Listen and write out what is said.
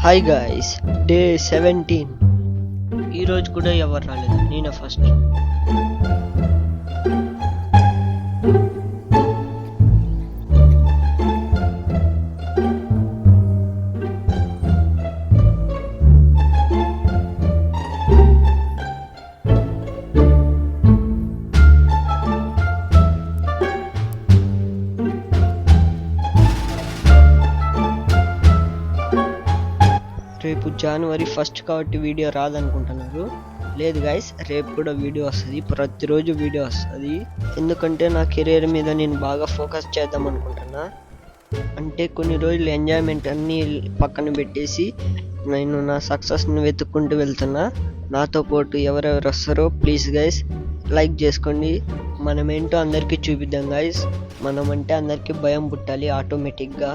Hi guys, day 17. ఈరోజు కూడా ఎవరు రాలేదు, నేనే ఫస్ట్. రేపు January 1 కాబట్టి వీడియో రాదనుకుంటున్నారు. లేదు గైస్, రేపు కూడా వీడియో వస్తుంది, ప్రతిరోజు వీడియో వస్తుంది. ఎందుకంటే నా కెరీర్ మీద నేను బాగా ఫోకస్ చేద్దాం అనుకుంటున్నా. అంటే కొన్ని రోజులు ఎంజాయ్మెంట్ అన్నీ పక్కన పెట్టేసి నేను నా సక్సెస్ని వెతుక్కుంటూ వెళ్తున్నా. నాతో పాటు ఎవరెవరు వస్తారో ప్లీజ్ గైస్ లైక్ చేసుకోండి. మనం ఏంటో అందరికీ చూపిద్దాం గైస్. మనం అంటే అందరికీ భయం పుట్టాలి ఆటోమేటిక్గా.